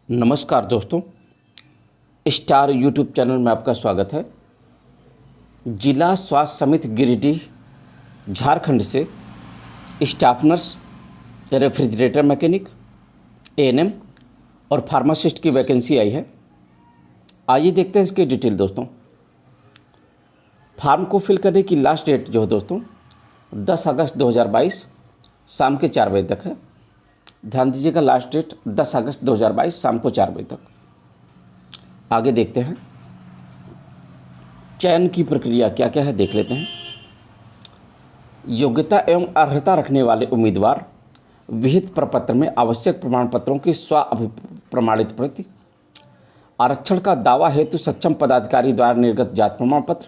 नमस्कार दोस्तों, star YouTube channel में आपका स्वागत है। जिला स्वास्थ्य समिति गिरिडीह झारखंड से staff nurse, refrigerator mechanic, ANM और फार्मासिस्ट की वैकेंसी आई है। आइए देखते हैं इसकी डिटेल दोस्तों। फॉर्म को फिल करने की लास्ट डेट जो है दोस्तों 10 अगस्त 2022 शाम के 4 बजे तक है। ध्यान दीजिएगा, लास्ट डेट 10 अगस्त 2022 शाम को 4 बजे तक। आगे देखते हैं चयन की प्रक्रिया क्या क्या है, देख लेते हैं। योग्यता एवं अर्हता रखने वाले उम्मीदवार विहित प्रपत्र में आवश्यक प्रमाण पत्रों की स्व अभिप्रमाणित प्रति, आरक्षण का दावा हेतु सक्षम पदाधिकारी द्वारा निर्गत जाति प्रमाण पत्र,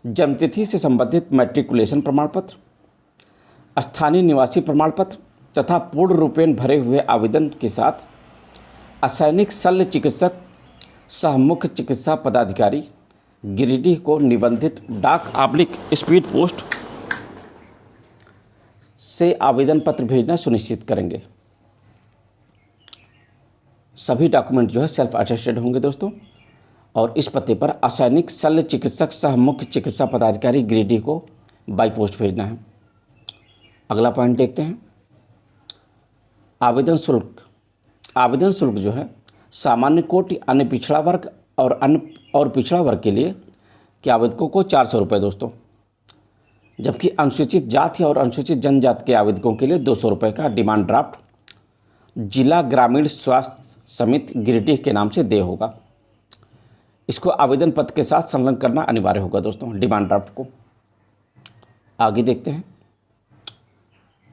जन्मतिथि से संबंधित मैट्रिकुलेशन प्रमाण पत्र, स्थानीय निवासी प्रमाण पत्र तथा पूर्ण रूपेण भरे हुए आवेदन के साथ असैनिक शल्य चिकित्सक सह मुख्य चिकित्सा पदाधिकारी गिरिडीह को निबंधित डाक / स्पीड पोस्ट से आवेदन पत्र भेजना सुनिश्चित करेंगे। सभी डॉक्यूमेंट जो है सेल्फ अटेस्टेड होंगे दोस्तों, और इस पते पर असैनिक शल्य चिकित्सक सह मुख्य चिकित्सा पदाधिकारी गिरिडीह को बाई पोस्ट भेजना है। अगला पॉइंट देखते हैं। आवेदन शुल्क जो है सामान्य कोटि, अन्य पिछड़ा वर्ग और पिछड़ा वर्ग के लिए के आवेदकों को 400 रुपये दोस्तों, जबकि अनुसूचित जाति और अनुसूचित जनजाति के आवेदकों के लिए 200 रुपये का डिमांड ड्राफ्ट जिला ग्रामीण स्वास्थ्य समिति गिरिडीह के नाम से देय होगा। इसको आवेदन पत्र के साथ संलग्न करना अनिवार्य होगा दोस्तों, डिमांड ड्राफ्ट को। आगे देखते हैं।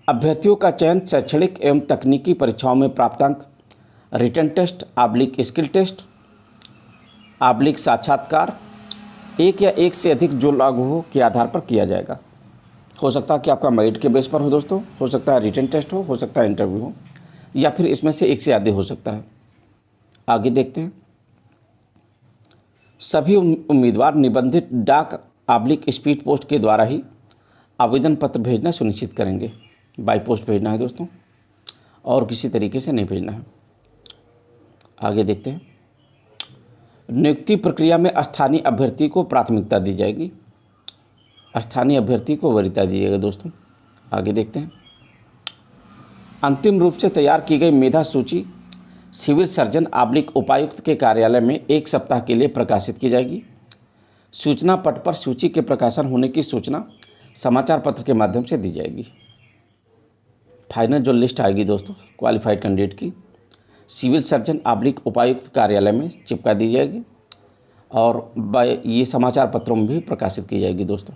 अभ्यर्थियों का चयन शैक्षणिक एवं तकनीकी परीक्षाओं में प्राप्तांक, रिटन टेस्ट / स्किल टेस्ट / साक्षात्कार, एक या एक से अधिक जो लागू हो के आधार पर किया जाएगा। हो सकता है कि आपका मेरिट के बेस पर हो दोस्तों, हो सकता है रिटन टेस्ट हो सकता है इंटरव्यू हो, या फिर इसमें से एक से ज़्यादा हो सकता है। आगे देखते हैं। सभी उम्मीदवार निबंधित डाक / स्पीड पोस्ट के द्वारा ही आवेदन पत्र भेजना सुनिश्चित करेंगे। बाई पोस्ट भेजना है दोस्तों, और किसी तरीके से नहीं भेजना है। आगे देखते हैं। नियुक्ति प्रक्रिया में स्थानीय अभ्यर्थी को प्राथमिकता दी जाएगी। स्थानीय अभ्यर्थी को वरीयता दी जाएगी दोस्तों। आगे देखते हैं। अंतिम रूप से तैयार की गई मेधा सूची सिविल सर्जन / उपायुक्त के कार्यालय में 1 सप्ताह के लिए प्रकाशित की जाएगी। सूचना पट पर सूची के प्रकाशन होने की सूचना समाचार पत्र के माध्यम से दी जाएगी। फाइनल जो लिस्ट आएगी दोस्तों क्वालिफाइड कैंडिडेट की, सिविल सर्जन / उपायुक्त कार्यालय में चिपका दी जाएगी, और ये समाचार पत्रों में भी प्रकाशित की जाएगी दोस्तों।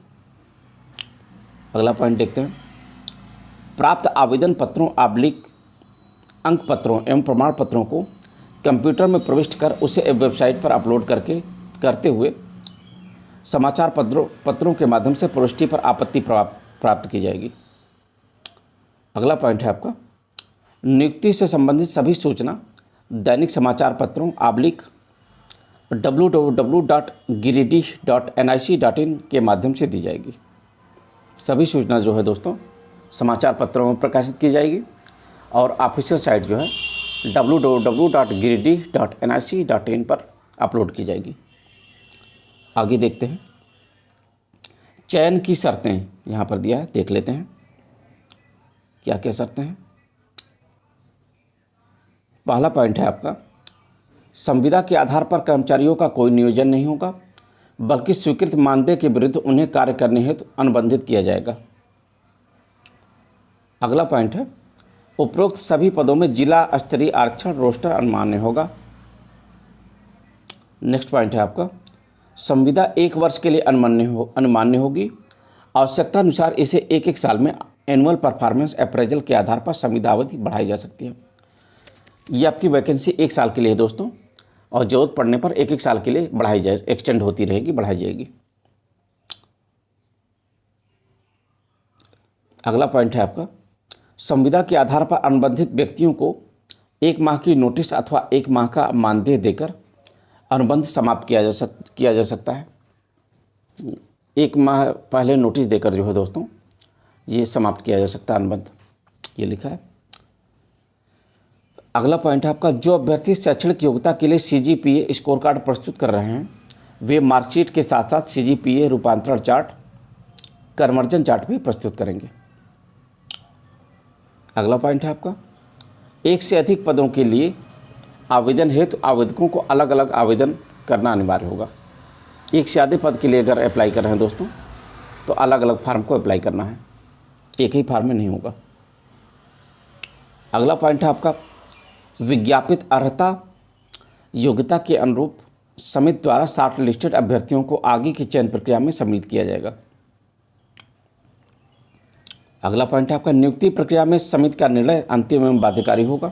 अगला पॉइंट देखते हैं। प्राप्त आवेदन पत्रों / अंक पत्रों एवं प्रमाण पत्रों को कंप्यूटर में प्रविष्ट कर उसे वेबसाइट पर अपलोड करते हुए समाचार पत्रों के माध्यम से प्रविष्टि पर आपत्ति प्राप्त की जाएगी। अगला पॉइंट है आपका, नियुक्ति से संबंधित सभी सूचना दैनिक समाचार पत्रों / www.giridih.nic.in के माध्यम से दी जाएगी। सभी सूचना जो है दोस्तों समाचार पत्रों में प्रकाशित की जाएगी, और ऑफिशियल साइट जो है www.giridih.nic.in पर अपलोड की जाएगी। आगे देखते हैं। चयन की शर्तें यहाँ पर दिया है, देख लेते हैं क्या क्या शर्तें हैं। पहला पॉइंट है आपका, संविदा के आधार पर कर्मचारियों का कोई नियोजन नहीं होगा, बल्कि स्वीकृत मानदेय के विरुद्ध उन्हें कार्य करने हेतु अनुबंधित किया जाएगा। अगला पॉइंट है, उपरोक्त सभी पदों में जिला स्तरीय आरक्षण रोस्टर अनुमान्य होगा। नेक्स्ट पॉइंट है आपका, संविदा 1 वर्ष के लिए अनुमान्य होगी। आवश्यकता अनुसार इसे 1 साल में एनुअल परफॉर्मेंस अप्रेजल के आधार पर संविदा अवधि बढ़ाई जा सकती है। ये आपकी वैकेंसी 1 साल के लिए है दोस्तों, और जरूरत पड़ने पर 1 साल के लिए बढ़ाई जाए, एक्सटेंड होती रहेगी, बढ़ाई जाएगी। अगला पॉइंट है आपका, संविदा के आधार पर अनुबंधित व्यक्तियों को 1 माह की नोटिस अथवा 1 माह का मानदेय देकर अनुबंध समाप्त किया जा सकता है। 1 माह पहले नोटिस देकर जो है दोस्तों ये समाप्त किया जा सकता है अनुबंध, ये लिखा है। अगला पॉइंट है आपका, जो अभ्यर्थी शैक्षणिक योग्यता के लिए CGPA स्कोर कार्ड प्रस्तुत कर रहे हैं वे मार्कशीट के साथ साथ CGPA रूपांतरण चार्ट, कन्वर्जन चार्ट भी प्रस्तुत करेंगे। अगला पॉइंट है आपका, एक से अधिक पदों के लिए आवेदन हेतु आवेदकों को अलग अलग आवेदन करना अनिवार्य होगा। एक से अधिक पद के लिए अगर अप्लाई कर रहे हैं दोस्तों तो अलग अलग फार्म को अप्लाई करना है, एक ही फार्म में नहीं होगा। अगला पॉइंट है आपका, विज्ञापित अर्हता योग्यता के अनुरूप समिति द्वारा शॉर्ट लिस्टेड अभ्यर्थियों को आगे की चयन प्रक्रिया में सम्मिलित किया जाएगा। अगला पॉइंट है आपका, नियुक्ति प्रक्रिया में समिति का निर्णय अंतिम एवं बाध्यकारी होगा।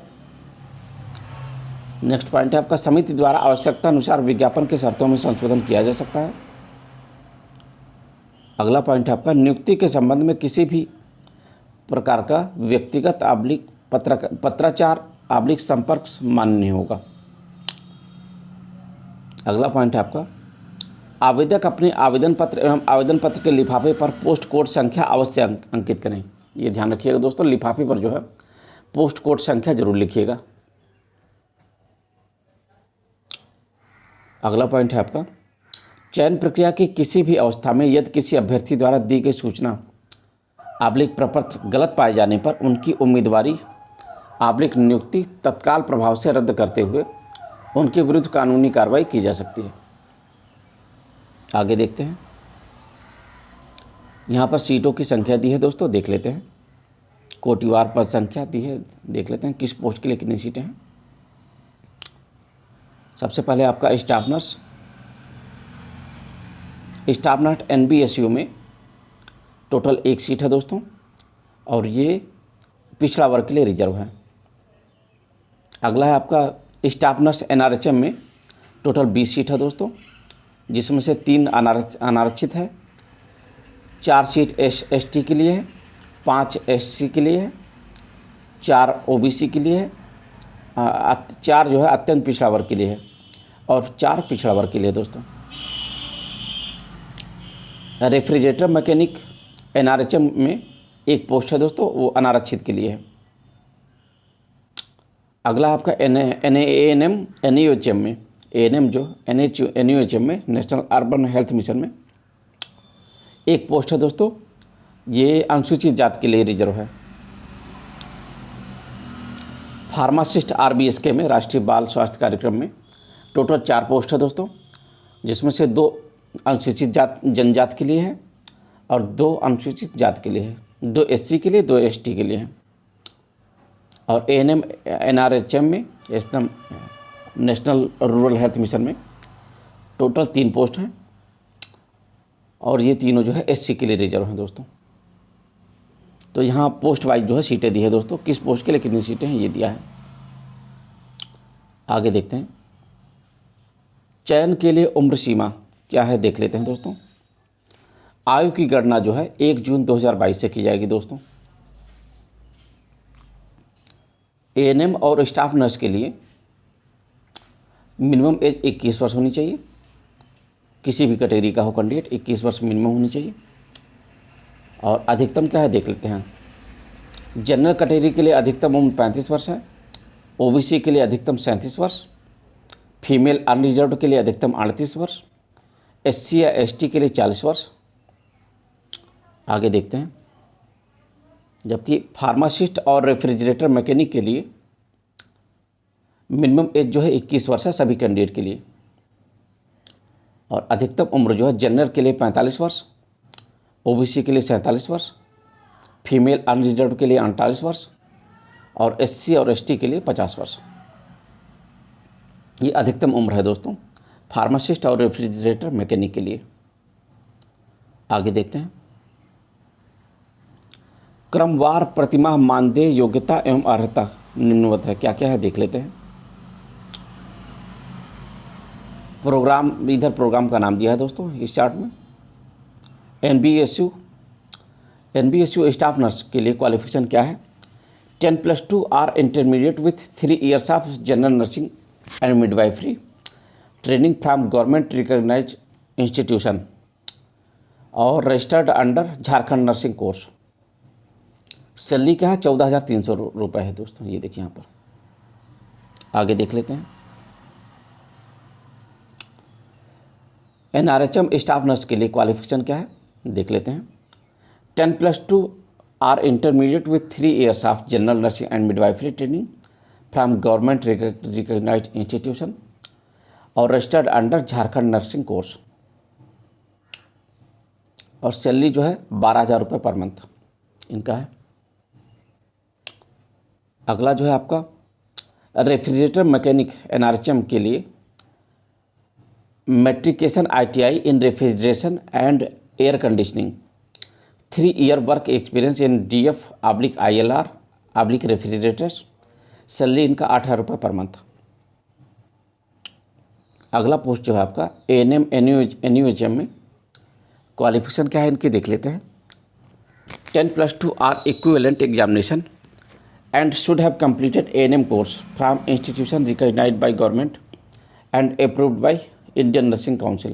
नेक्स्ट पॉइंट है आपका, समिति द्वारा आवश्यकता अनुसार विज्ञापन के शर्तों में संशोधन किया जा सकता है। अगला पॉइंट है आपका, नियुक्ति के संबंध में किसी भी प्रकार का व्यक्तिगत आब्लिक पत्राचार आब्लिक संपर्क मान्य नहीं होगा। अगला पॉइंट है आपका, आवेदक अपने आवेदन पत्र एवं आवेदन पत्र के लिफाफे पर पोस्ट कोड संख्या अवश्य अंकित करें। ये ध्यान रखिएगा दोस्तों, लिफाफे पर जो है पोस्ट कोड संख्या जरूर लिखिएगा। अगला पॉइंट है आपका, चयन प्रक्रिया की किसी भी अवस्था में यदि किसी अभ्यर्थी द्वारा दी गई सूचना आब्लिक प्रपत्र गलत पाए जाने पर उनकी उम्मीदवारी आब्लिक नियुक्ति तत्काल प्रभाव से रद्द करते हुए उनके विरुद्ध कानूनी कार्रवाई की जा सकती है। आगे देखते हैं, यहाँ पर सीटों की संख्या दी है दोस्तों, देख लेते हैं। कोटिवार पद संख्या दी है, देख लेते हैं किस पोस्ट के लिए कितनी सीटें हैं। सबसे पहले आपका स्टाफ नर्स NBSU में टोटल 1 सीट है दोस्तों, और ये पिछड़ा वर्ग के लिए रिजर्व है। अगला है आपका स्टाफ नर्स NRHM में टोटल 20 सीट है दोस्तों, जिसमें से 3 अनारक्षित है, 4 सीट ST के लिए है, 5 SC के लिए है, 4 OBC के लिए है, 4 जो है अत्यंत पिछड़ा वर्ग के लिए है और 4 पिछड़ा वर्ग के लिए दोस्तों। रेफ्रिजरेटर मैकेनिक NRHM में 1 पोस्ट है दोस्तों, वो अनारक्षित के लिए है। अगला आपका NANM NUHM में ANM जो NUHM में नेशनल अर्बन हेल्थ मिशन में 1 पोस्ट है दोस्तों, ये अनुसूचित जाति के लिए रिजर्व है। फार्मासिस्ट RBSK में राष्ट्रीय बाल स्वास्थ्य कार्यक्रम में टोटल 4 पोस्ट है दोस्तों, जिसमें से 2 अनुसूचित जनजाति के लिए है और 2 अनुसूचित जाति के लिए है, 2 SC के लिए, 2 ST के लिए है। और ANM NRHM में नेशनल रूरल हेल्थ मिशन में टोटल 3 पोस्ट हैं और ये तीनों जो है SC के लिए रिजर्व हैं दोस्तों। तो यहाँ पोस्ट वाइज जो है सीटें दी है दोस्तों, किस पोस्ट के लिए कितनी सीटें हैं ये दिया है। आगे देखते हैं, चयन के लिए उम्र सीमा क्या है देख लेते हैं दोस्तों। आयु की गणना जो है 1 जून 2022 से की जाएगी दोस्तों। ANM और स्टाफ नर्स के लिए मिनिमम एज 21 वर्ष होनी चाहिए, किसी भी कैटेगरी का हो कैंडिडेट 21 वर्ष मिनिमम होनी चाहिए। और अधिकतम क्या है देख लेते हैं। जनरल कैटेगरी के लिए अधिकतम उम्र 35 वर्ष है, OBC के लिए अधिकतम 37 वर्ष, फीमेल अनरिजर्व्ड के लिए अधिकतम 38 वर्ष, SC या ST के लिए 40 वर्ष। आगे देखते हैं, जबकि फार्मासिस्ट और रेफ्रिजरेटर मैकेनिक के लिए मिनिमम एज जो है 21 वर्ष है सभी कैंडिडेट के लिए, और अधिकतम उम्र जो है जनरल के लिए 45 वर्ष, OBC के लिए 47 वर्ष, फीमेल अनरिजर्व्ड के लिए 38 वर्ष और SC और ST के लिए 50 वर्ष। ये अधिकतम उम्र है दोस्तों फार्मासिस्ट और रेफ्रिजरेटर मैकेनिक के लिए। आगे देखते हैं, क्रमवार प्रतिमाह मानदेय योग्यता एवं अर्हता निम्नवत है, क्या क्या है देख लेते हैं। प्रोग्राम, इधर प्रोग्राम का नाम दिया है दोस्तों इस चार्ट में। NBSU स्टाफ नर्स के लिए क्वालिफिकेशन क्या है, 10+2 or intermediate with 3 years of general nursing and midwifery training from government recognised institution और registered under Jharkhand nursing course. Salary क्या है, 14,300 रुपये है दोस्तों, ये देखिए यहाँ पर आगे देख लेते हैं। एनआरएचएम स्टाफ नर्स के लिए क्वालिफिकेशन क्या है, देख लेते हैं। 10+2 or intermediate with 3 years of general nursing and midwifery training from government recognised institution और registered under Jharkhand nursing course, और सैलरी जो है 12,000 रुपये पर मंथ इनका है। अगला जो है आपका रेफ्रिजरेटर मैकेनिक एनआरएचएम के लिए matriculation ITI in refrigeration and air conditioning, 3 year work experience in DF oblique ILR oblique refrigerators, salary इनका 8,000 रुपये पर मंथ। अगला पोस्ट जो है आपका एएनएम एनयूएचएम में क्वालिफिकेशन क्या है इनकी, देख लेते हैं। 10+2 are equivalent examination and should have completed A&M course from institution recognized by government and approved by Indian Nursing Council,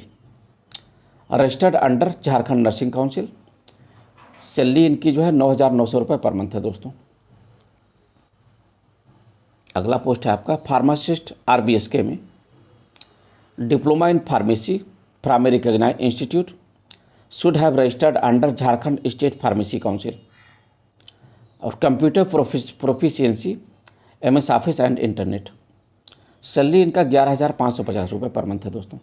registered under Jharkhand Nursing council, salary इनकी जो है 9,900 रुपये पर मंथ है दोस्तों। अगला पोस्ट है आपका फार्मासिस्ट आरबीएसके में diploma in pharmacy from a recognised institute, should have registered under Jharkhand state pharmacy council, और computer proficiency MS office and internet, salary इनका 11,550 रुपये पर मंथ है दोस्तों।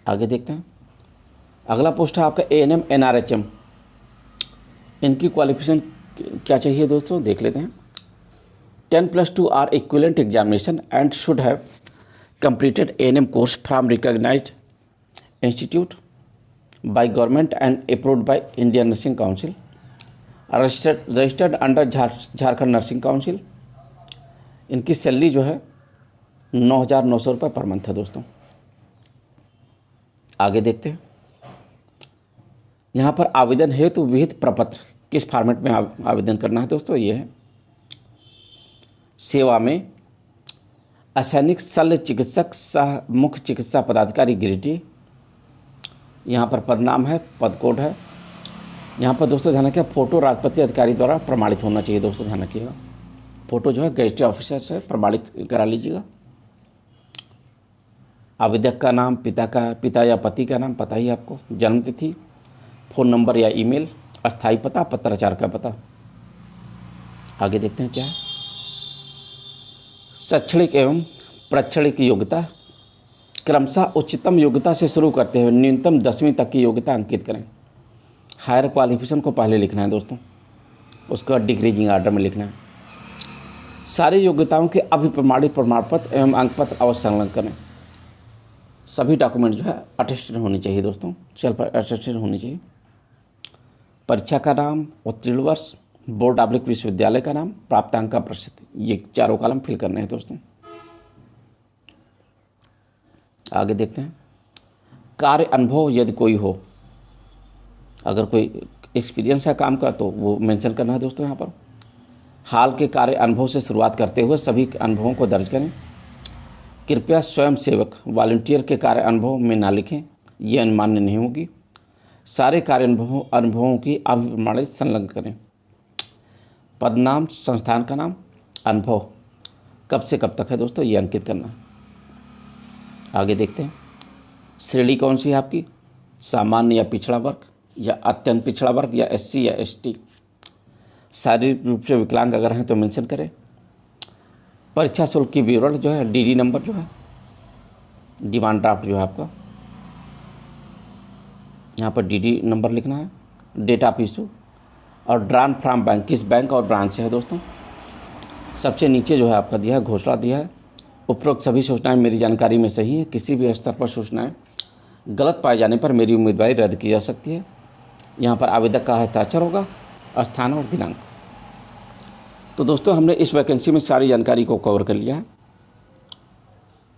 आगे देखते हैं। अगला पोस्ट है आपका एएनएम एनआरएचएम, इनकी क्वालिफिकेशन क्या चाहिए दोस्तों, देख लेते हैं। 10+2 are equivalent examination and should have completed ANM course from recognised institute by government and approved by Indian Nursing Council, registered under Jharkhand Nursing Council, इनकी सैलरी जो है 9,900 रुपये पर मंथ है दोस्तों। आगे देखते हैं। यहाँ पर आवेदन हेतु विहित प्रपत्र किस फॉर्मेट में आवेदन करना है दोस्तों, ये है। सेवा में असैनिक शल्य चिकित्सक सह मुख्य चिकित्सा पदाधिकारी गिरिडीह, यहाँ पर पद नाम है, पद कोड है। यहाँ पर दोस्तों ध्यान रखिए, फ़ोटो राष्ट्रपति अधिकारी द्वारा प्रमाणित होना चाहिए दोस्तों, ध्यान रखिएगा। फ़ोटो जो है गेजेटेड ऑफिसर से प्रमाणित करा लीजिएगा। आवेदक का नाम, पिता या पति का नाम पता ही आपको, जन्म तिथि, फ़ोन नंबर या ईमेल, अस्थायी पता, पत्राचार का पता। आगे देखते हैं क्या है। शैक्षणिक एवं प्रैक्षणिक योग्यता क्रमशः उच्चतम योग्यता से शुरू करते हुए न्यूनतम 10वीं तक की योग्यता अंकित करें। हायर क्वालिफिकेशन को पहले लिखना है दोस्तों, उसके बाद डिक्रीजिंग आर्डर में लिखना है। सारी योग्यताओं के अभिप्रमाणित प्रमाण पत्र एवं अंक पत्र अवश्य संलग्न करें। सभी डॉक्यूमेंट जो है अटेस्टेड होनी चाहिए दोस्तों, सेल्फ अटेस्टेड होनी चाहिए। परीक्षा का नाम, उत्तीर्ण वर्ष, बोर्ड ऑब्लिक विश्वविद्यालय का नाम, प्राप्तांक का प्रतिशत, ये चारों कॉलम फिल करने हैं दोस्तों। आगे देखते हैं। कार्य अनुभव यदि कोई हो, अगर कोई एक्सपीरियंस है काम का तो वो मेंशन करना है दोस्तों। यहाँ पर हाल के कार्य अनुभव से शुरुआत करते हुए सभी अनुभवों को दर्ज करें। कृपया स्वयं सेवक वॉलंटियर के कार्य अनुभव में ना लिखें, ये अनुमान्य नहीं होगी। सारे कार्य अनुभवों की अभिप्रमाणित संलग्न करें। पदनाम, संस्थान का नाम, अनुभव कब से कब तक है दोस्तों, ये अंकित करना। आगे देखते हैं। श्रेणी कौन सी है आपकी, सामान्य या पिछड़ा वर्ग या अत्यंत पिछड़ा वर्ग या एससी या एसटी। शारीरिक रूप से विकलांग अगर हैं तो मेंशन करें। परीक्षा शुल्क की विवरण जो है, डीडी नंबर जो है, डिमांड ड्राफ्ट जो है आपका, यहाँ पर डीडी नंबर लिखना है। डेट ऑफ इशू और ड्रान फ्रॉम बैंक, किस बैंक और ब्रांच से है दोस्तों। सबसे नीचे जो है आपका दिया है, घोषणा दिया है। उपरोक्त सभी सूचनाएं मेरी जानकारी में सही है। किसी भी स्तर पर सूचनाएं गलत पाए जाने पर मेरी उम्मीदवारी रद्द की जा सकती है। यहाँ पर आवेदक का हस्ताक्षर होगा, स्थान और दिनांक। तो दोस्तों हमने इस वैकेंसी में सारी जानकारी को कवर कर लिया है।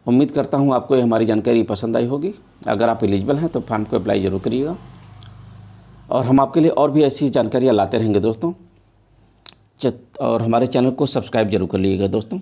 उम्मीद करता हूँ आपको ये हमारी जानकारी पसंद आई होगी। अगर आप एलिजिबल हैं तो फॉर्म को अप्लाई ज़रूर करिएगा, और हम आपके लिए और भी ऐसी जानकारियाँ लाते रहेंगे दोस्तों। और हमारे चैनल को सब्सक्राइब जरूर कर लीजिएगा दोस्तों।